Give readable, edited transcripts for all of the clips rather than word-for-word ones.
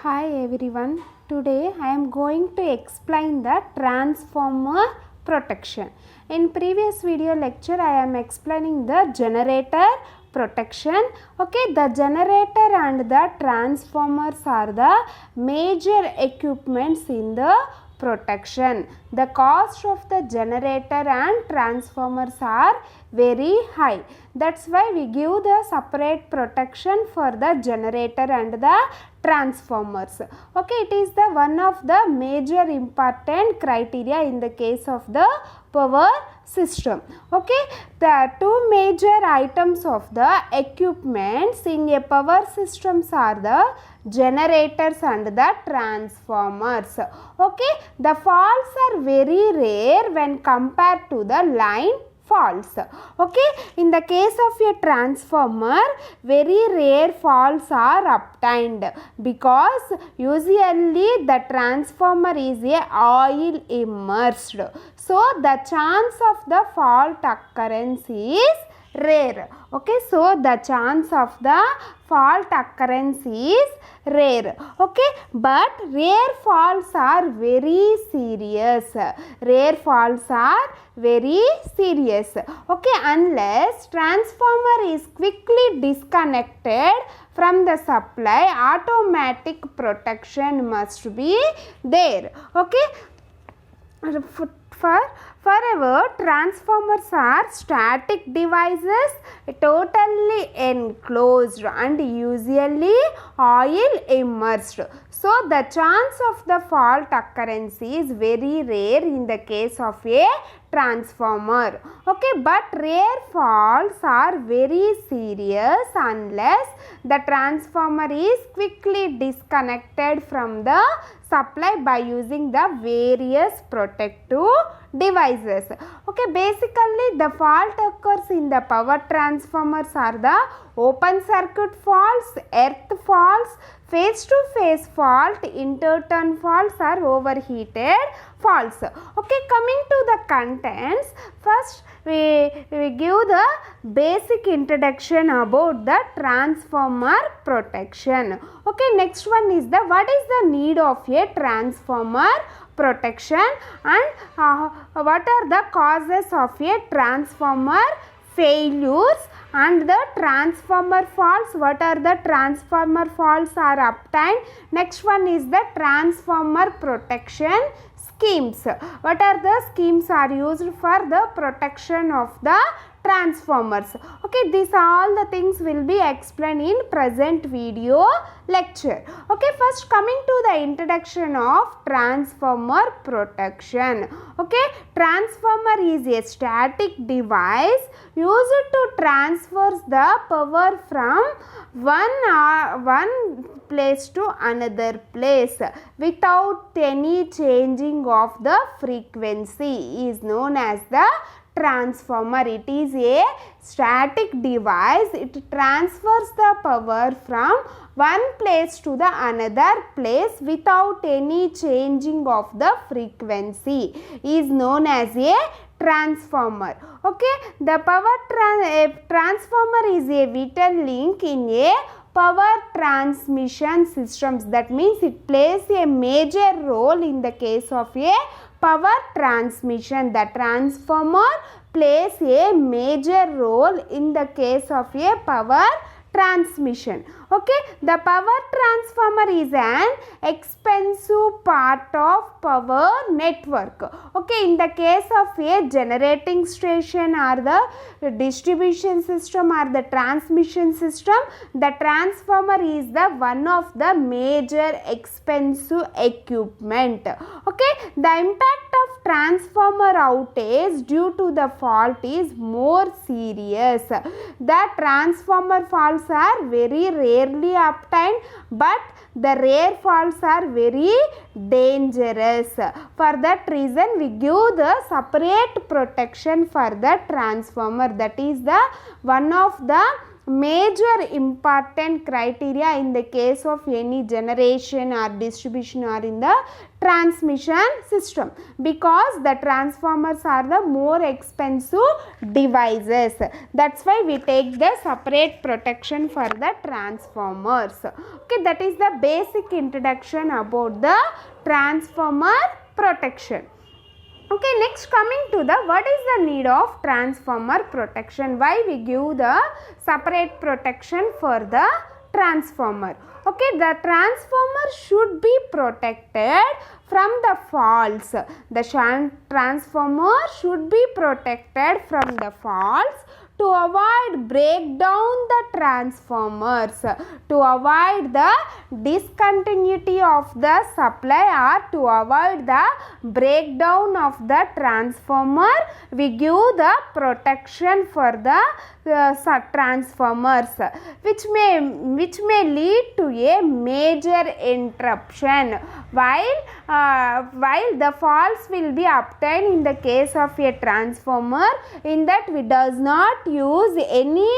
Hi everyone. Today I am going to explain the transformer protection. In previous video lecture I am explaining the generator protection. Okay, the generator and the transformers are the major equipments in the protection. The cost of the generator and transformers are very high. That's why we give the separate protection for the generator and the transformers. Okay, it is the one of the major important criteria in the case of the power system. Okay, the two major items of the equipments in a power systems are the generators and the transformers. Okay, the faults are very rare when compared to the line faults. Okay, in the case of a transformer, very rare faults are obtained because usually the transformer is a oil immersed. So the chance of the fault occurrence is rare. Okay, so the chance of the fault occurrence is rare. Okay, but rare faults are very serious. Rare faults are very serious. Okay, unless transformer is quickly disconnected from the supply, automatic protection must be there. Okay, forever transformers are static devices totally enclosed and usually oil immersed. So the chance of the fault occurrence is very rare in the case of a transformer. Okay, but rare faults are very serious unless the transformer is quickly disconnected from the supply by using the various protective devices. Okay, basically the fault occurs in the power transformers are the open circuit faults, earth faults, face to face fault, interturn faults or overheated faults. Okay, coming to the contents, first we give the basic introduction about the transformer protection. Okay, next one is the what is the need of a transformer protection and what are the causes of a transformer failures and the transformer faults, what are the transformer faults are obtained. Next one is the transformer protection schemes, what are the schemes are used for the protection of the transformers. Okay, these all the things will be explained in present video lecture. Okay, first coming to the introduction of transformer protection. Okay, transformer is a static device used to transfer the power from one place to another place without any changing of the frequency is known as the transformer. It is a static device. It transfers the power from one place to the another place without any changing of the frequency is known as a transformer. Okay, the transformer is a vital link in a power transmission systems. That means it plays a major role in the case of a power transmission. The transformer plays a major role in the case of a power transmission. Okay, the power transformer is an expensive part of power network. Okay, in the case of a generating station or the distribution system or the transmission system, the transformer is the one of the major expensive equipment. Okay, the impact of transformer outage due to the fault is more serious. The transformer faults are very rarely obtained, but the rare faults are very dangerous. For that reason we give the separate protection for the transformer. That is the one of the major important criteria in the case of any generation or distribution or in the transmission system, because the transformers are the more expensive devices. That's why we take the separate protection for the transformers. Okay, that is the basic introduction about the transformer protection. Okay, next coming to the what is the need of transformer protection, why we give the separate protection for the transformer. Okay, the transformer should be protected from the faults. The transformer should be protected from the faults to avoid breakdown the transformers, to avoid the discontinuity of the supply or to avoid the breakdown of the transformer. We give the protection for the transformers, which may lead to a major interruption while the faults will be obtained in the case of a transformer, in that we does not use any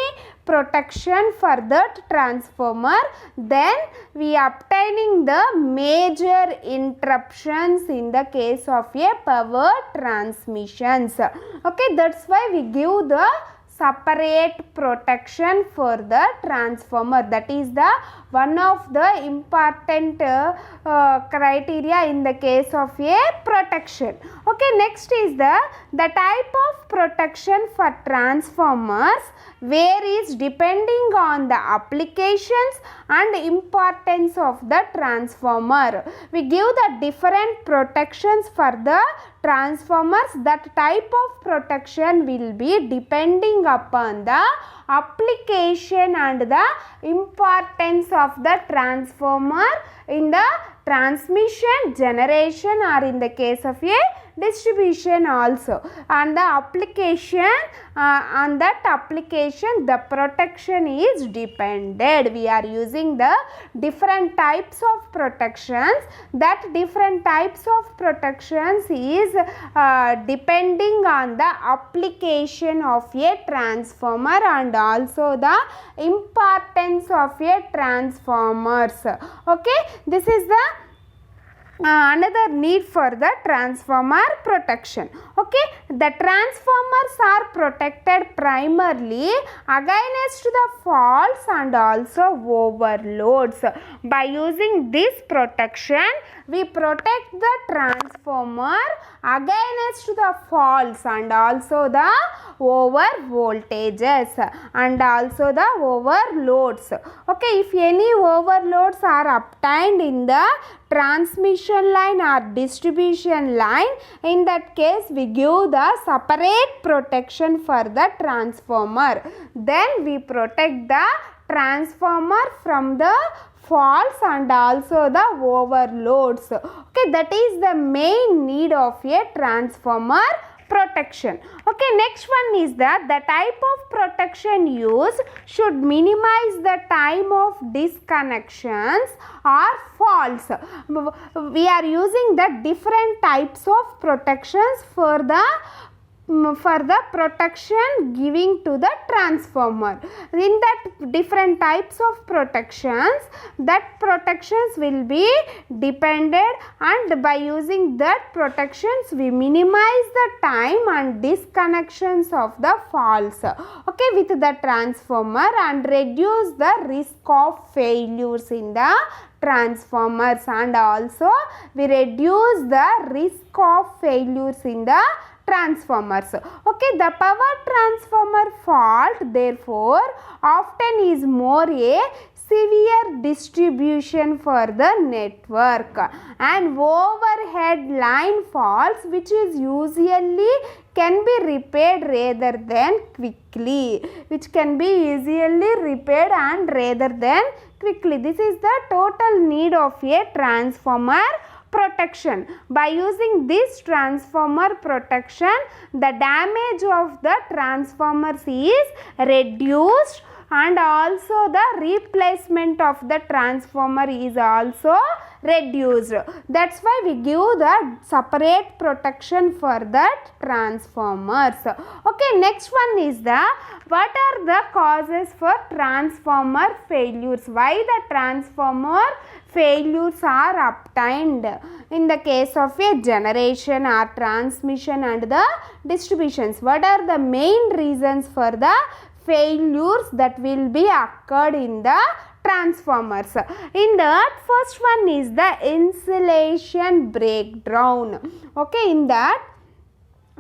protection for that transformer, then we obtaining the major interruptions in the case of a power transmissions. Okay, that's why we give the separate protection for the transformer. That is the one of the important criteria in the case of a protection. Okay, next is the type of protection for transformers varies depending on the applications and importance of the transformer. We give the different protections for the transformers. That type of protection will be depending upon the application and the importance of the transformer in the transmission, generation or in the case of a distribution also. And the application, on that application the protection is depended. We are using the different types of protections. That different types of protections is depending on the application of a transformer and also the importance of a transformers. Okay, this is the another need for the transformer protection. Okay, the transformers are protected primarily against the faults and also overloads. By using this protection, we protect the transformer against the faults and also the over voltages and also the overloads. Okay, if any overloads are obtained in the transmission line or distribution line, in that case we give the separate protection for the transformer. Then we protect the transformer from the faults and also the overloads. Okay, that is the main need of a transformer protection. Okay, next one is that the type of protection used should minimize the time of disconnections or faults. We are using the different types of protections for the protection giving to the transformer. In that different types of protections, that protections will be depended, and by using that protections we minimize the time and disconnections of the faults, okay, with the transformer, and reduce the risk of failures in the transformers, and also we reduce the risk of failures in the transformers. Okay, the power transformer fault therefore often is more a severe distribution for the network, and overhead line faults which is usually can be repaired rather than quickly, which can be easily repaired and rather than quickly. This is the total need of a transformer protection. By using this transformer protection, the damage of the transformers is reduced, and also the replacement of the transformer is also reduced. That's why we give the separate protection for that transformers. Okay, next one is the what are the causes for transformer failures? Why the transformer failures are obtained in the case of a generation or transmission and the distributions? What are the main reasons for the failures that will be occurred in the transformers? In that, first one is the insulation breakdown. Okay, in that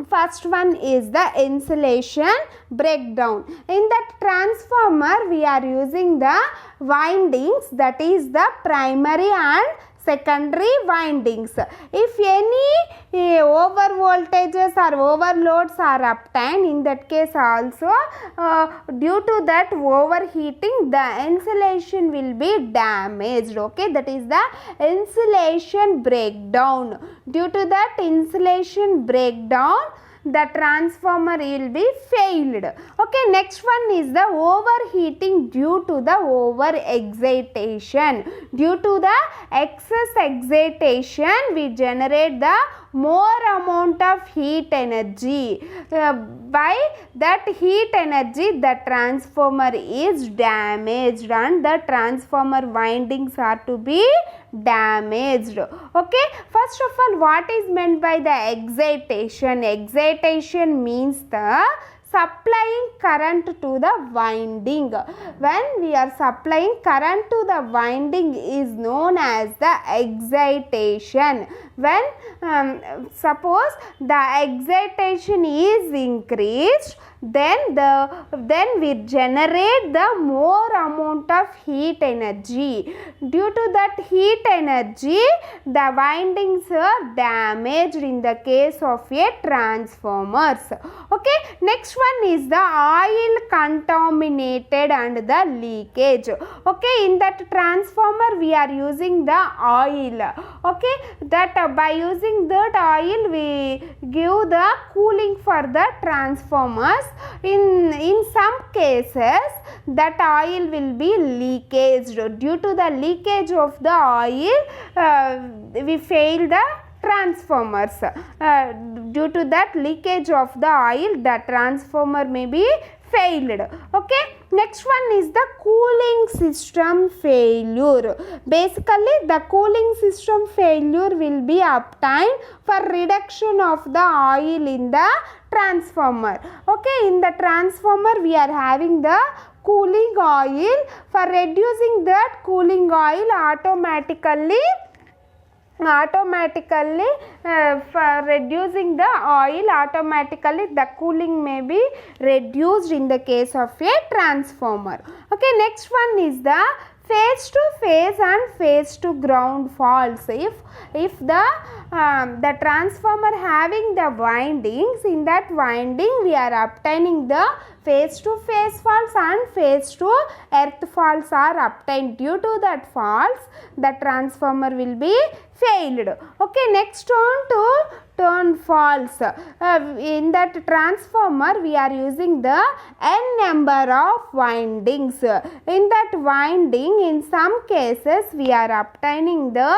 first one is the insulation breakdown. In that transformer we are using the windings, that is the primary and secondary windings. If any over voltages or overloads are obtained, in that case also due to that overheating the insulation will be damaged. Okay, that is the insulation breakdown. Due to that insulation breakdown, the transformer will be failed. Okay, next one is the overheating due to the over excitation. Due to the excess excitation we generate the more amount of heat energy. By that heat energy the transformer is damaged and the transformer windings are to be damaged. Okay, first of all, what is meant by the excitation? Excitation means the supplying current to the winding. When we are supplying current to the winding is known as the excitation. When suppose the excitation is increased, then we generate the more amount of heat energy. Due to that heat energy the windings are damaged in the case of a transformers. Okay, next one is the oil contaminated and the leakage. Okay, in that transformer we are using the oil. Okay, that by using that oil we give the cooling for the transformers. In some cases that oil will be leakage. Due to the leakage of the oil we fail the transformers. Due to that leakage of the oil the transformer may be failed. Okay, next one is the cooling system failure. Basically the cooling system failure will be obtained for reduction of the oil in the transformer. Okay, in the transformer we are having the cooling oil. For reducing that cooling oil automatically for reducing the oil automatically the cooling may be reduced in the case of a transformer. Okay, next one is the phase to phase and phase to ground faults. If the transformer having the windings, in that winding we are obtaining the phase to phase faults and phase to earth faults are obtained. Due to that faults the transformer will be failed. Okay, next on to turn faults. In that transformer we are using the n number of windings. In that winding in some cases we are obtaining the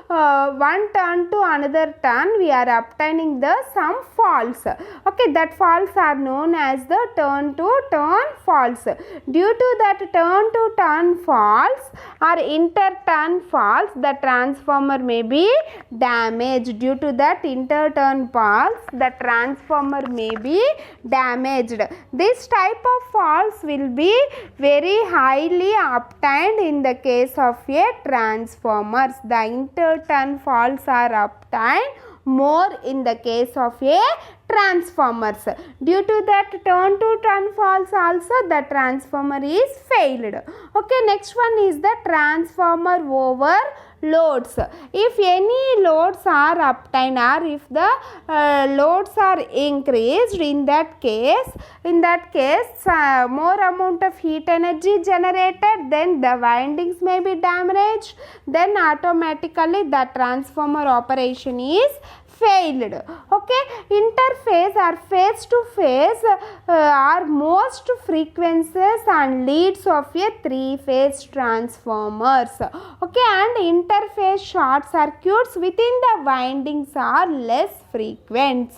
one turn to another turn we are obtaining the some faults. Okay, that faults are known as the turn to turn faults. Due to that turn to turn faults or inter turn faults the transformer may be damaged. Due to that inter turn faults the transformer may be damaged. This type of faults will be very highly obtained in the case of a transformers. The inter turn faults are obtained more in the case of a transformers. Due to that turn to turn faults also the transformer is failed. Okay, next one is the transformer overloads. If any loads are obtained or if the loads are increased, in that case more amount of heat energy generated, then the windings may be damaged, then automatically the transformer operation is failed. Okay, interface or face to face are most frequencies and leads of a three-phase transformers. Okay, and interface short circuits within the windings are less frequent.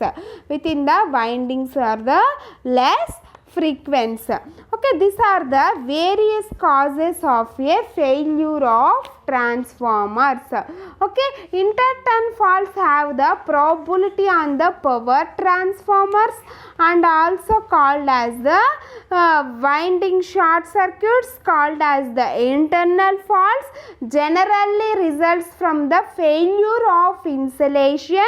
Within the windings are the less frequent. Okay, these are the various causes of a failure of transformers. Okay, interturn faults have the probability on the power transformers and also called as the winding short circuits, called as the internal faults, generally results from the failure of insulation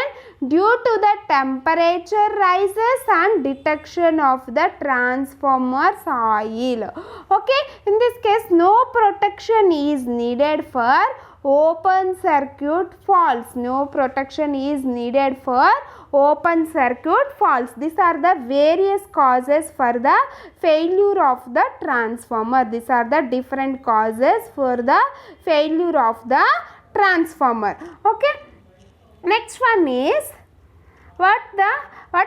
due to the temperature rises and detection of the transformer's oil. Okay, in this case no protection is needed for open circuit faults. No protection is needed for open circuit faults. These are the various causes for the failure of the transformer. These are the different causes for the failure of the transformer. Okay, next one is what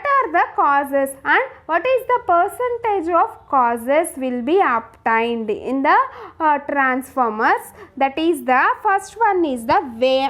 are the causes and what is the percentage of causes will be obtained in the transformers. That is, the first one is the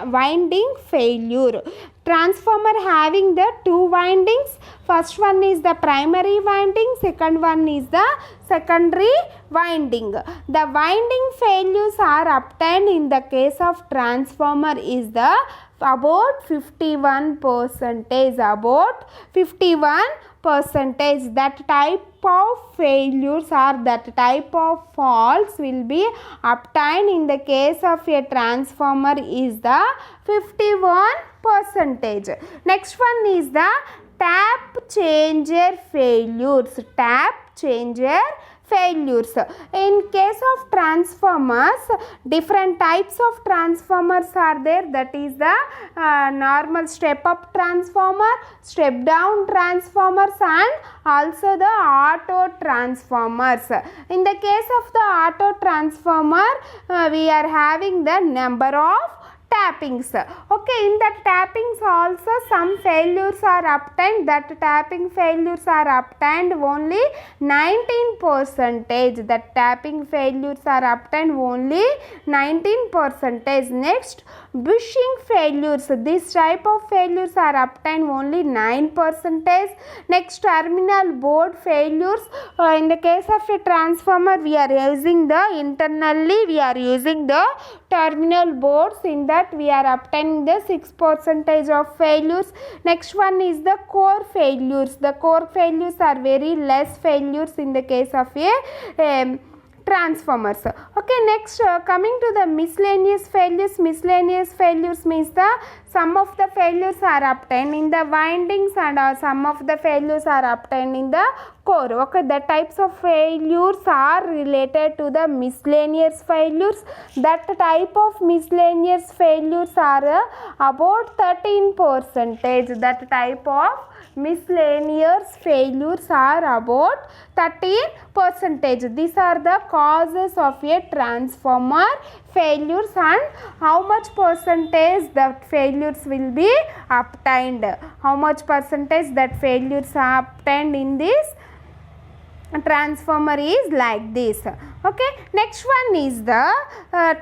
winding failure. Transformer having the two windings. First one is the primary winding, second one is the secondary winding. The winding failures are obtained in the case of transformer is the about 51%. About 51%. That type of failures or that type of faults will be obtained in the case of a transformer is the 51%. Next one is the tap changer failures. Tap changer failures. In case of transformers, different types of transformers are there. That is the normal step up transformer, step down transformers and also the auto transformers. In the case of the auto transformer, we are having the number of tappings. Okay, in that tappings also some failures are obtained. That tapping failures are obtained only 19%. That tapping failures are obtained only 19%. Next, bushing failures. This type of failures are obtained only 9%. Next, terminal board failures. In the case of a transformer, we are using the internally we are using the terminal boards. In that we are obtaining the 6% of failures. Next one is the core failures. The core failures are very less failures in the case of a transformers. Okay, next coming to the miscellaneous failures. Miscellaneous failures means the some of the failures are obtained in the windings and some of the failures are obtained in the core. Okay, the types of failures are related to the miscellaneous failures. That type of miscellaneous failures are about 13%. That type of miscellaneous failures are about 13%. These are the causes of a transformer failures and how much percentage that failures will be obtained. How much percentage that failures are obtained in this transformer is like this. Okay, next one is the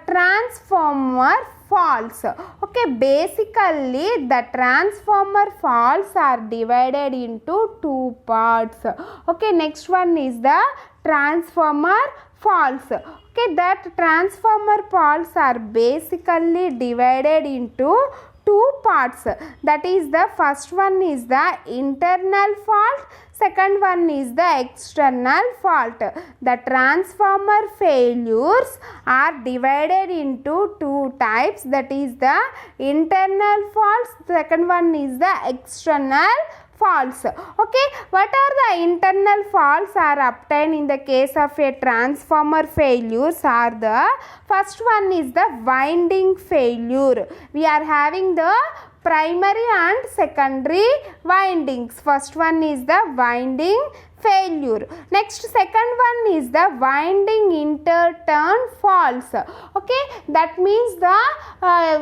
transformer faults. Okay, basically the transformer faults are divided into two parts. Okay, next one is the transformer faults. Okay, that transformer faults are basically divided into two parts. That is, the first one is the internal fault, second one is the external fault. The transformer failures are divided into two types. That is the internal faults, second one is the external faults. Okay, what are the internal faults are obtained in the case of a transformer failures are the first one is the winding failure. We are having the primary and secondary windings. First one is the winding failure. Next, second one is the winding interturn faults. Okay, that means the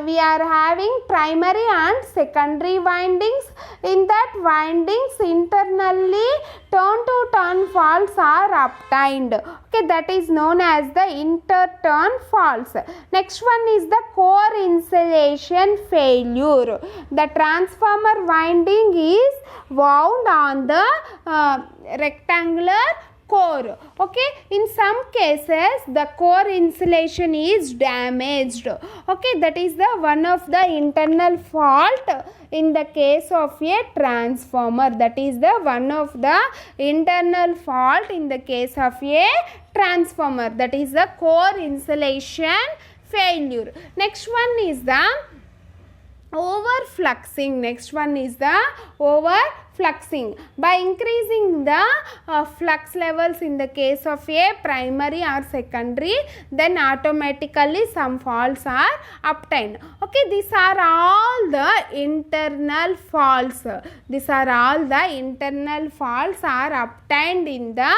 we are having primary and secondary windings. In that windings internally turn to turn faults are obtained. Okay, that is known as the interturn faults. Next one is the core insulation failure. The transformer winding is wound on the rectangular core. Okay, in some cases the core insulation is damaged. Okay, that is the one of the internal fault in the case of a transformer. That is the one of the internal fault in the case of a transformer. That is the core insulation failure. Next one is the overfluxing. Next one is the overfluxing. By increasing the flux levels in the case of a primary or secondary, then automatically some faults are obtained. Okay, these are all the internal faults. These are all the internal faults are obtained in the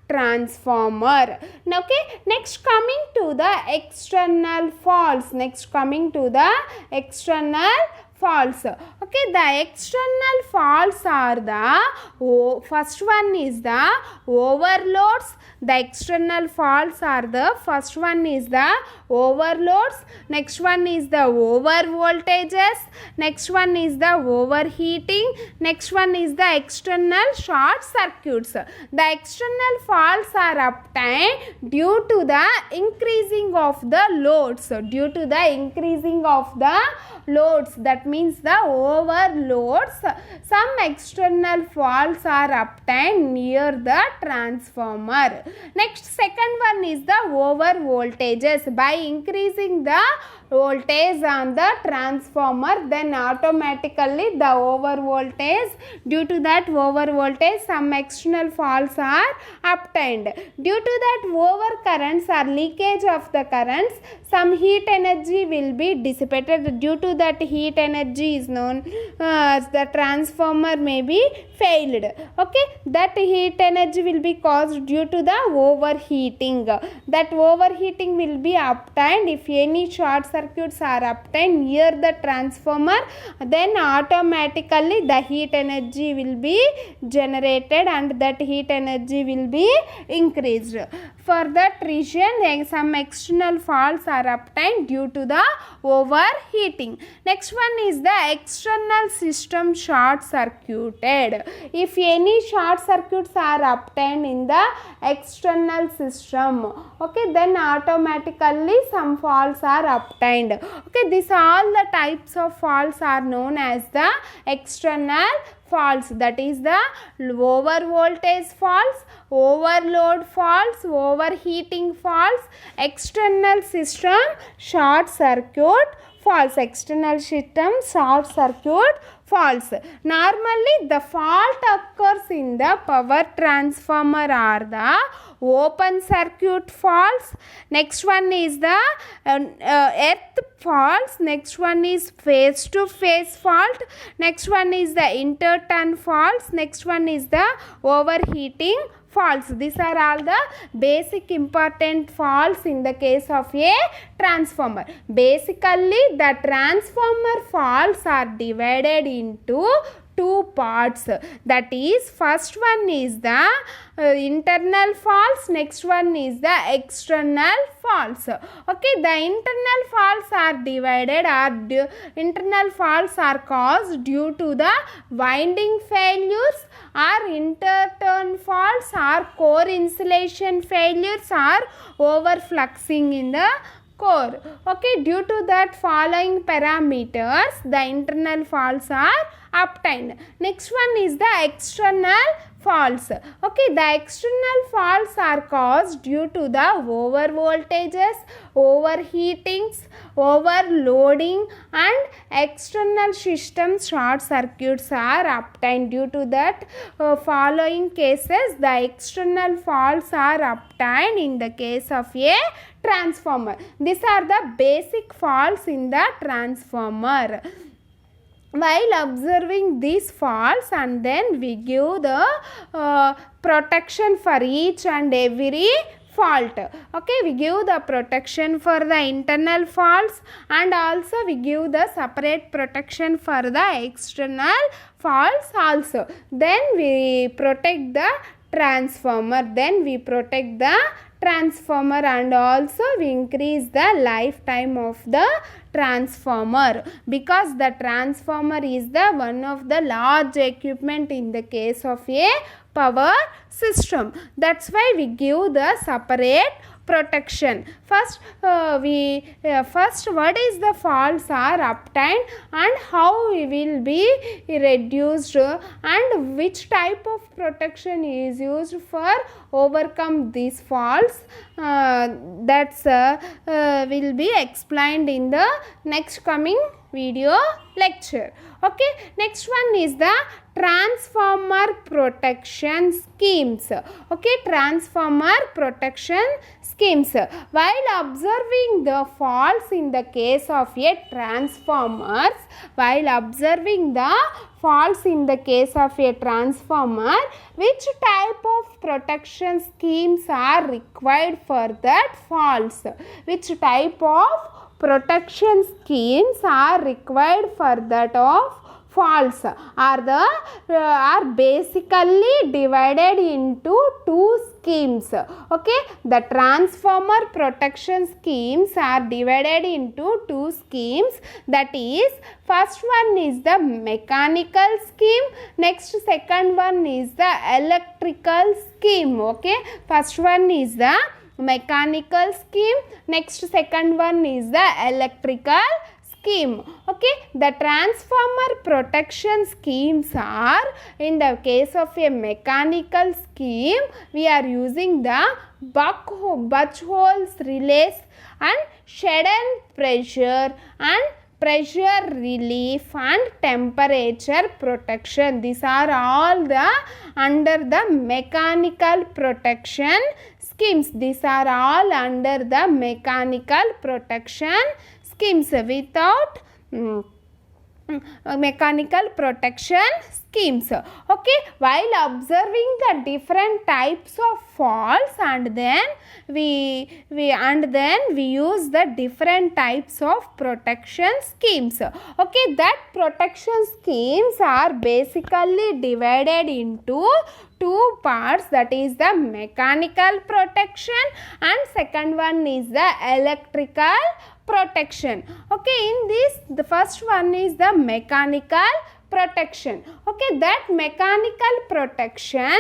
transformer. Okay, next coming to the external faults. Next coming to the external faults. Okay, the external faults are the first one is the overloads. The external faults are the first one is the overloads. Next one is the over voltages. Next one is the overheating. Next one is the external short circuits. The external faults are obtained due to the increasing of the loads. Due to the increasing of the loads, that means the overloads, some external faults are obtained near the transformer. Next, second one is the over voltages. By increasing the voltage on the transformer, then automatically the over voltage, due to that over voltage some external faults are obtained. Due to that over currents or leakage of the currents, some heat energy will be dissipated. Due to that heat energy is known as the transformer may be failed. Okay, that heat energy will be caused due to the overheating. That overheating will be obtained if any short circuits are obtained near the transformer, then automatically the heat energy will be generated and that heat energy will be increased. For that reason, some external faults are obtained due to the overheating. Next one is the external system short circuited. If any short circuits are obtained in the external system, okay, then automatically some faults are obtained. Okay, these all the types of faults are known as the external faults. That is the over voltage faults, overload faults, overheating faults, external system short circuit faults. External system short circuit faults. Normally the fault occurs in the power transformer are the open circuit faults. Next one is the earth faults. Next one is face to face fault. Next one is the interturn faults. Next one is the overheating faults. These are all the basic important faults in the case of a transformer. Basically, the transformer faults are divided into two parts. That is, first one is the internal faults, next one is the external faults. Okay, the internal faults are divided internal faults are caused due to the winding failures, or interturn faults, or core insulation failures, or overfluxing in the core. Okay, due to that following parameters, the internal faults are obtained. Next one is the external faults. Okay, the external faults are caused due to the over voltages, overheatings, overloading, and external system short circuits are obtained. Due to that following cases, the external faults are obtained in the case of a transformer. These are the basic faults in the transformer. while observing these faults, and then we give the protection for each and every fault. Okay, we give the protection for the internal faults, and also we give the separate protection for the external faults also. Then we protect the transformer, and also we increase the lifetime of the transformer, because the transformer is the one of the large equipment in the case of a power system. That's why we give the separate protection. First, what is the faults are obtained and how we will be reduced, and which type of protection is used for overcome these faults. That's will be explained in the next coming video lecture. Okay, next one is the transformer protection schemes. Okay, transformer protection schemes. While observing the faults in the case of a transformer, which type of protection schemes are required for that faults? Which type of protection schemes are required for that of faults are basically divided into two schemes. Okay, the transformer protection schemes are divided into two schemes. That is, first one is the mechanical scheme, next second one is the electrical scheme. Okay, first one is the mechanical scheme, next second one is the electrical scheme. Okay, the transformer protection schemes are, in the case of a mechanical scheme, we are using the Buchholz relays and sudden pressure and pressure relief and temperature protection. These are all the under the mechanical protection schemes. These are all under the mechanical protection schemes. Without mechanical protection schemes. Okay, while observing the different types of faults, and then we use the different types of protection schemes. Okay, that protection schemes are basically divided into two parts, that is the mechanical protection and second one is the electrical protection. Okay, in this the first one is the mechanical protection. Okay, that mechanical protection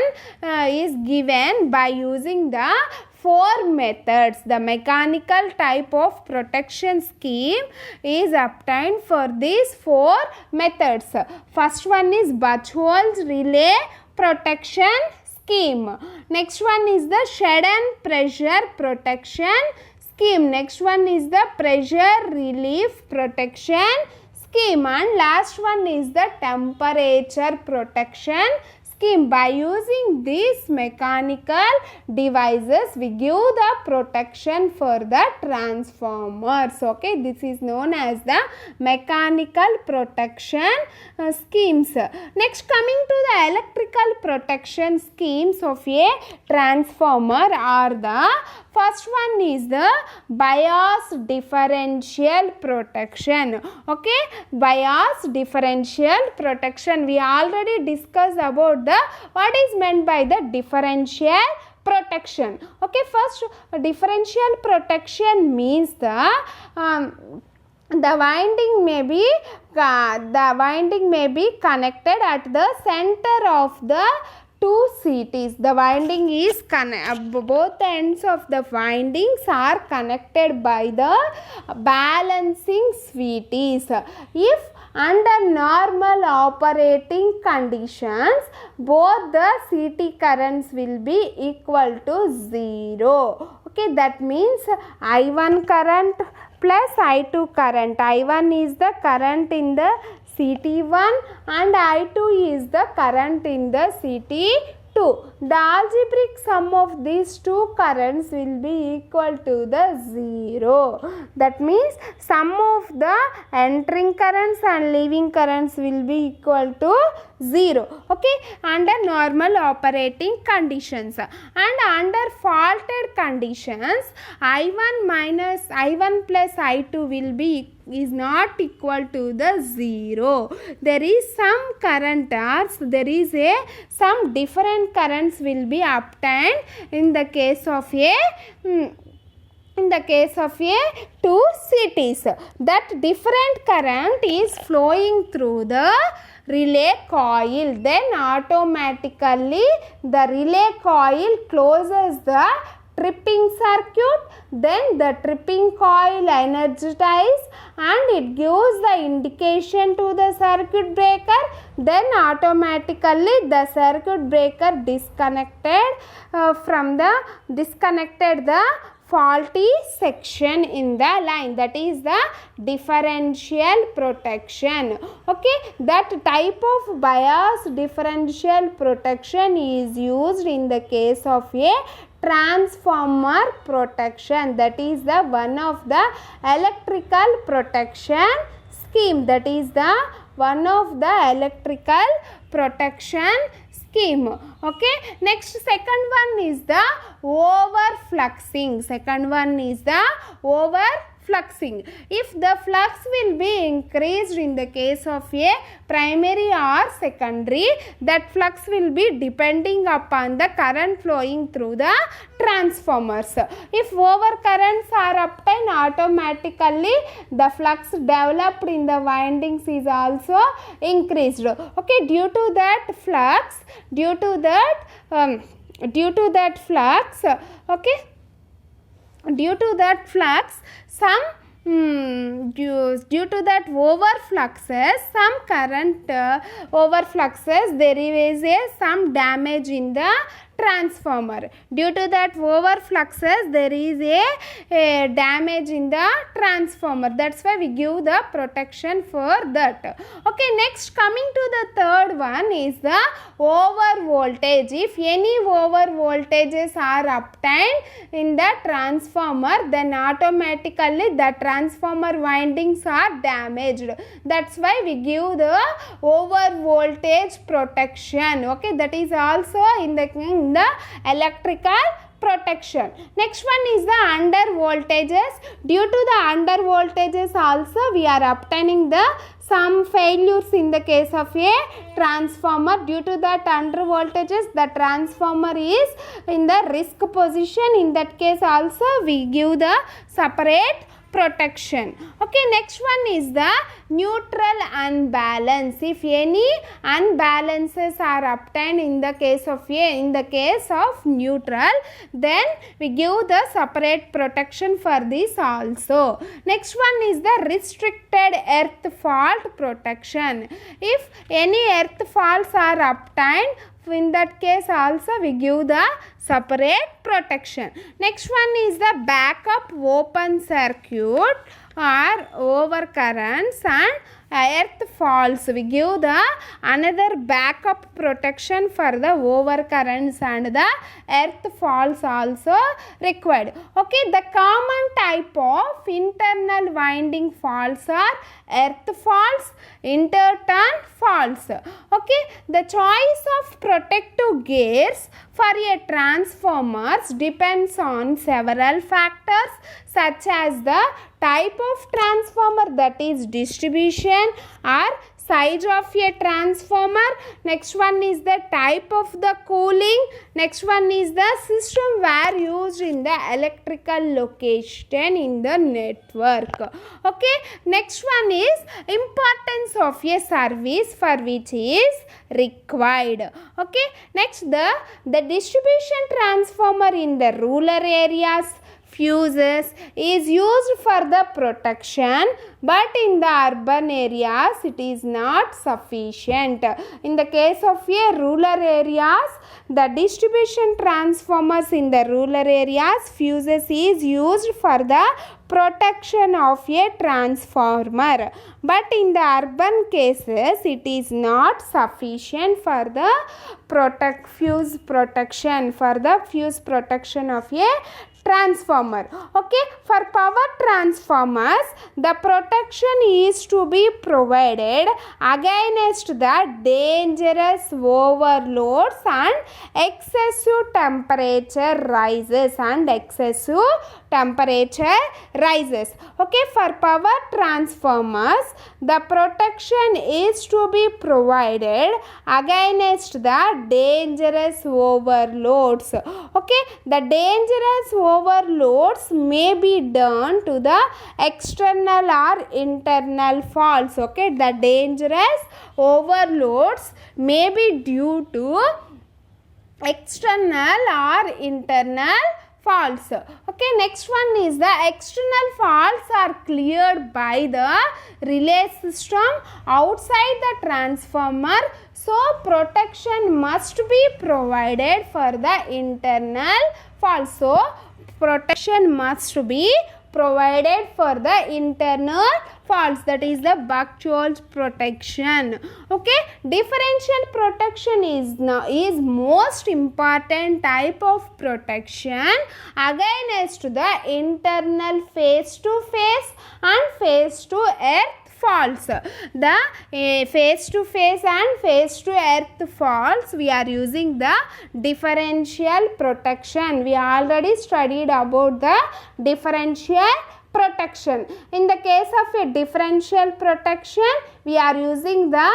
is given by using the four methods. The mechanical type of protection scheme is obtained for these four methods. First one is Buchholz relay protection scheme. Next one is the sudden pressure protection scheme. Next one is the pressure relief protection scheme, and last one is the temperature protection scheme. By using these mechanical devices, we give the protection for the transformers. Okay, this is known as the mechanical protection schemes. Next, coming to the electrical protection schemes of a transformer are the first one is the bias differential protection. Okay, bias differential protection. We already discussed about the what is meant by the differential protection. Okay, first differential protection means the winding may be connected at the center of the two CTs. The winding is both ends of the windings are connected by the balancing switches. If under normal operating conditions, both the CT currents will be equal to 0. Okay, that means I1 current plus I2 current. I1 is the current in the CT1 and I2 is the current in the CT2. the algebraic sum of these two currents will be equal to the 0. That means sum of the entering currents and leaving currents will be equal to 0. Okay, under normal operating conditions, and under faulted conditions I1 plus I2 will be is not equal to the 0. There is some current or there is some different currents will be obtained in the case of two cities. That different current is flowing through the relay coil, then automatically the relay coil closes the tripping circuit, then the tripping coil energizes and it gives the indication to the circuit breaker, then automatically the circuit breaker disconnected the faulty section in the line. That is the differential protection. Okay, that type of bias differential protection is used in the case of a transformer protection. That is the one of the electrical protection scheme. That is the one of the electrical protection scheme. Okay, next second one is the overfluxing. If the flux will be increased in the case of a primary or secondary, that flux will be depending upon the current flowing through the transformers. If overcurrents are obtained, automatically the flux developed in the windings is also increased. Okay, due to that flux, due to that overfluxes, some current overfluxes, there is some damage in the transformer. Due to that overfluxes, there is a damage in the transformer. That's why we give the protection for that. Okay, next coming to the third one is the over voltage. If any over voltages are obtained in the transformer, then automatically the transformer windings are damaged. That's why we give the over voltage protection. Okay, that is also in the electrical protection. Next one is the under voltages. Due to the under voltages also we are obtaining the some failures in the case of a transformer. Due to that under voltages, the transformer is in the risk position. In that case also we give the separate protection. Okay, next one is the neutral unbalance. If any unbalances are obtained in the case of neutral, then we give the separate protection for this also. Next one is the restricted earth fault protection. If any earth faults are obtained, in that case also we give the separate protection. Next one is the backup open circuit or overcurrents and earth faults. We give the another backup protection for the overcurrents and the earth faults also required. Okay, the common type of internal winding faults are earth faults, interturn faults. Okay, the choice of protective gears for a transformers depends on several factors such as the type of transformer, that is distribution or size of a transformer. Next one is the type of the cooling. Next one is the system where used in the electrical location in the network. Okay, next one is importance of a service for which is required. Okay, next the distribution transformer in the rural areas fuses is used for the protection, but in the urban areas it is not sufficient. In the case of a rural areas, the distribution transformers in the rural areas, fuses is used for the protection of a transformer, but in the urban cases it is not sufficient for the fuse protection of a transformer. Okay, for power transformers, the protection is to be provided against the dangerous overloads and excessive temperature rises Okay, for power transformers, the protection is to be provided against the dangerous overloads. Okay, the dangerous overloads may be done to the external or internal faults. Okay, the dangerous overloads may be due to external or internal faults. Okay, next one is the external faults are cleared by the relay system outside the transformer, so protection must be provided for the internal faults. So protection must be provided for the internal faults, that is the Buchholz protection. Okay, differential protection is most important type of protection against the internal face to face and face to earth faults. The face to face and face to earth faults, we are using the differential protection. We already studied about the differential protection. In the case of a differential protection, we are using the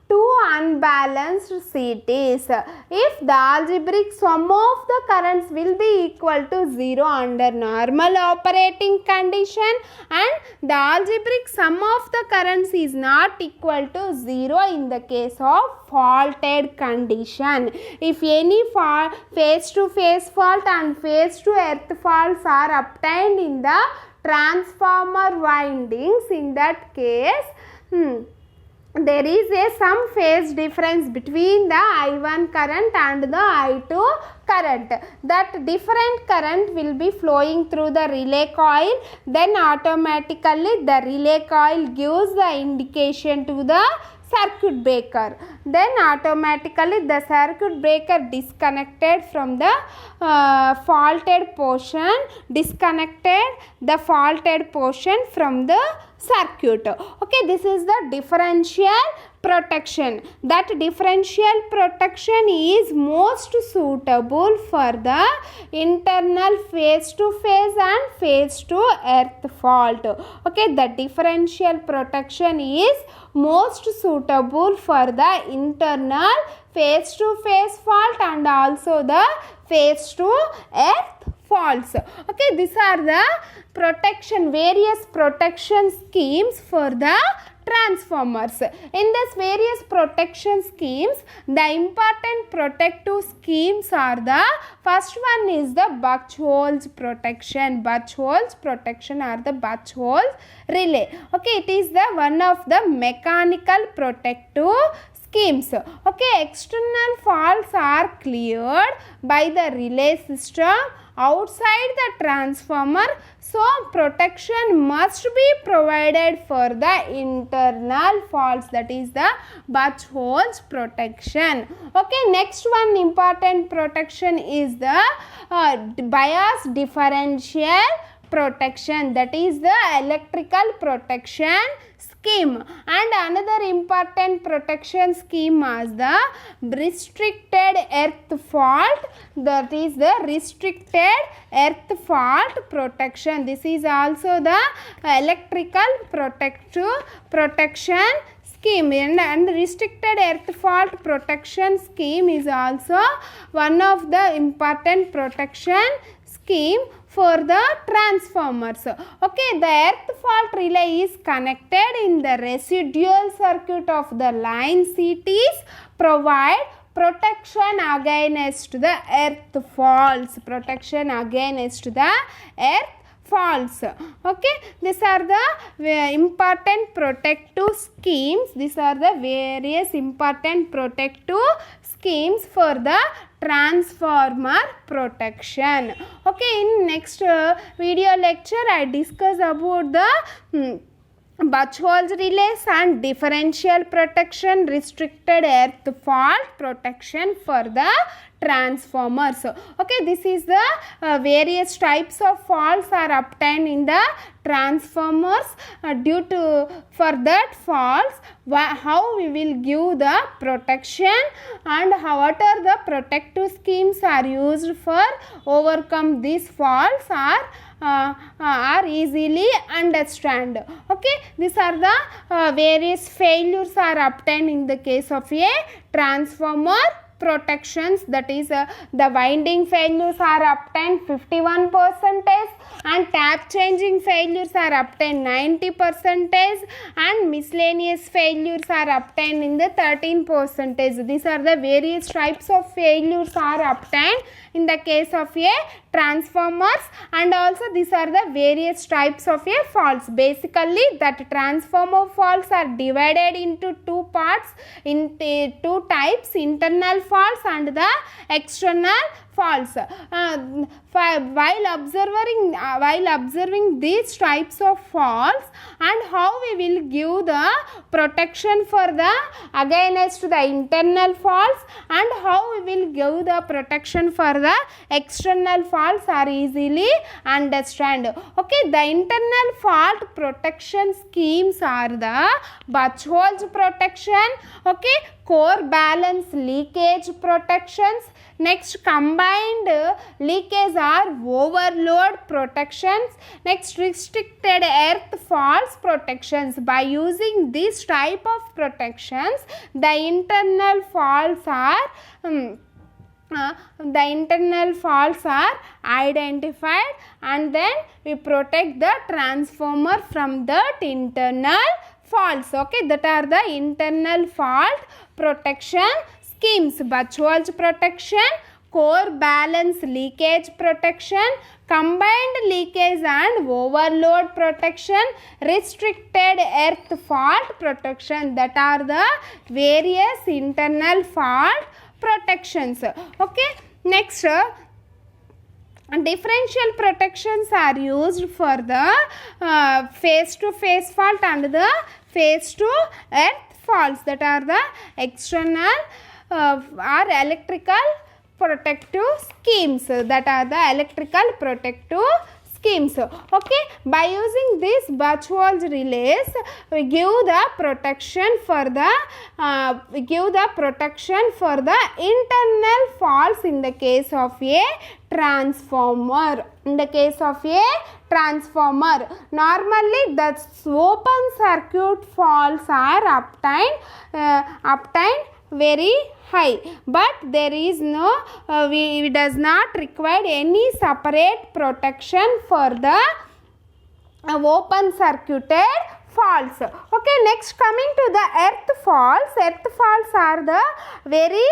two unbalanced CTs. If the algebraic sum of the currents will be equal to 0 under normal operating condition, and the algebraic sum of the currents is not equal to 0 in the case of faulted condition. If any face to face fault and face to earth faults are obtained in the transformer windings, in that case there is some phase difference between the I1 current and the I2 current. That different current will be flowing through the relay coil, then automatically the relay coil gives the indication to the circuit breaker, then automatically the circuit breaker disconnected from the faulted portion from the circuit. Okay, this is the differential protection. That differential protection is most suitable for the internal face to face and face to earth fault. Okay, the differential protection is most suitable for the internal face to face fault and also the face to earth faults. Okay, these are the various protection schemes for the transformers. In this various protection schemes, the important protective schemes are the first one is the Buchholz protection. Buchholz protection or the Buchholz relay. Okay, it is the one of the mechanical protective schemes. Okay, external faults are cleared by the relay system outside the transformer, so protection must be provided for the internal faults, that is the Buchholz protection. Okay, next one important protection is the bias differential protection, that is the electrical protection scheme. And another important protection scheme is the restricted earth fault, that is the restricted earth fault protection. This is also the electrical protection scheme, and restricted earth fault protection scheme is also one of the important protection scheme for the transformers. Okay, the earth fault relay is connected in the residual circuit of the line CTs, provide protection against the earth falls. Protection against the earth falls. Okay, these are the important protective schemes. These are the various important protective schemes for the transformer protection. Okay, in next video lecture I discuss about the Buchholz relays and differential protection, restricted earth fault protection for the transformers. Okay, this is the various types of faults are obtained in the transformers. Due to for that faults, how we will give the protection and what are the protective schemes are used for overcome these faults are easily understand. Okay, these are the various failures are obtained in the case of a transformer protections, that is the winding failures are obtained 51% and tap changing failures are obtained 90% and miscellaneous failures are obtained in the 13%. These are the various types of failures are obtained in the case of a transformers, and also these are the various types of a faults. Basically that transformer faults are divided into two parts, in two types, internal faults and the external faults. While observing these types of faults and how we will give the protection for the against the internal faults and how we will give the protection for the external faults are easily understand. Okay, the internal fault protection schemes are the Buchholz protection, okay, core balance leakage protections, next combined leakage or overload protections, next restricted earth faults protections. By using this type of protections, the internal faults are identified and then we protect the transformer from that internal faults. Okay, that are the internal fault protection schemes: Buchholz protection, core balance leakage protection, combined leakage and overload protection, restricted earth fault protection. That are the various internal fault protections. Okay, next differential protections are used for the face to face fault and the face to earth faults. That are the external or electrical protective schemes. That are the electrical protective schemes. Okay, by using this Buchholz relays, we give the protection for the internal faults in the case of a transformer. In the case of a transformer, normally the open circuit faults are obtained very high, but there is no we does not require any separate protection for the open circuited faults. Okay, next coming to the earth faults. Earth faults are the very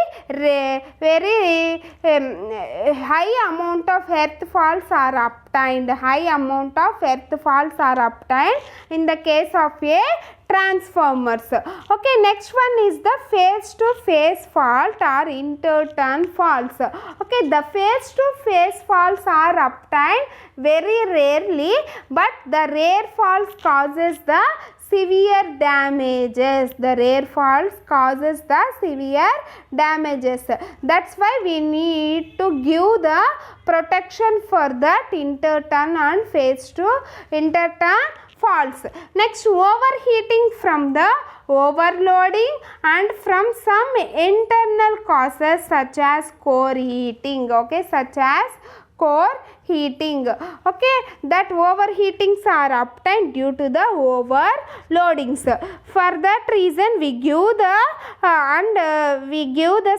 high amount of earth faults are obtained. High amount of earth faults are obtained in the case of a transformers. Okay, next one is the face to face fault or interturn faults. Okay, the face to face faults are obtained very rarely, but the rare faults causes the severe damages. The rare faults causes the severe damages. That's why we need to give the protection for that interturn and face to interturn faults. Next, overheating from the overloading and from some internal causes such as core heating. Okay, such as core heating. Okay, that overheatings are obtained due to the overloadings. For that reason, we give the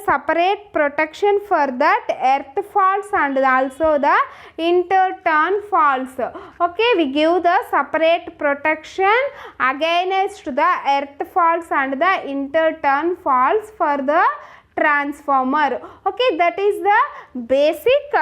separate protection for that earth faults and also the interturn faults. Okay, we give the separate protection against the earth faults and the interturn faults for the transformer. Okay, that is the basic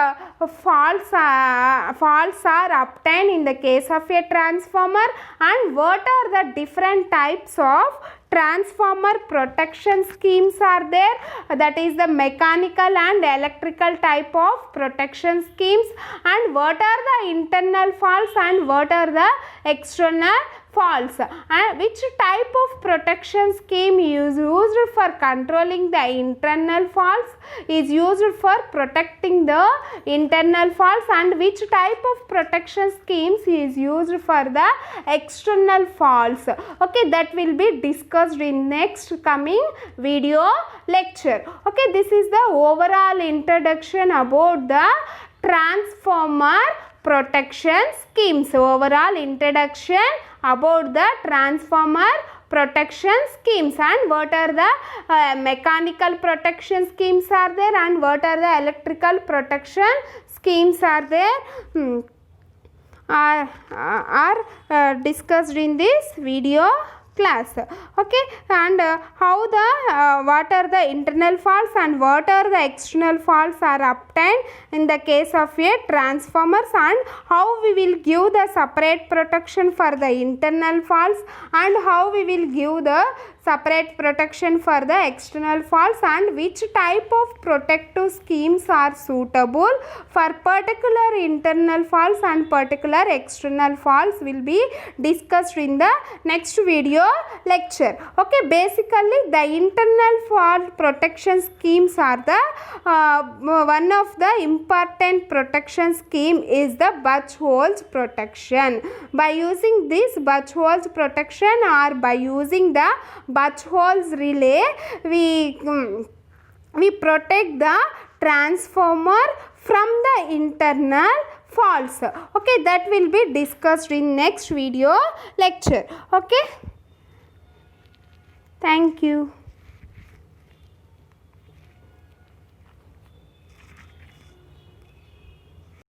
faults are obtained in the case of a transformer. And what are the different types of transformer protection schemes are there? That is the mechanical and electrical type of protection schemes. And what are the internal faults and what are the external faults, and which type of protection scheme is used for controlling the internal faults, is used for protecting the internal faults, and which type of protection schemes is used for the external faults. Okay, that will be discussed in next coming video lecture. Okay, this is the overall introduction about the transformer protection schemes. Overall introduction about the transformer protection schemes, and what are the mechanical protection schemes are there, and what are the electrical protection schemes are there, are discussed in this video class. Okay, and how the what are the internal faults and what are the external faults are obtained in the case of a transformers, and how we will give the separate protection for the internal faults, and how we will give the separate protection for the external faults, and which type of protective schemes are suitable for particular internal faults and particular external faults will be discussed in the next video lecture. Okay, basically the internal fault protection schemes are the one of the important protection scheme is the Buchholz protection. By using this Buchholz protection or by using the Buchholz relay, we protect the transformer from the internal faults. Okay, that will be discussed in next video lecture. Okay, thank you.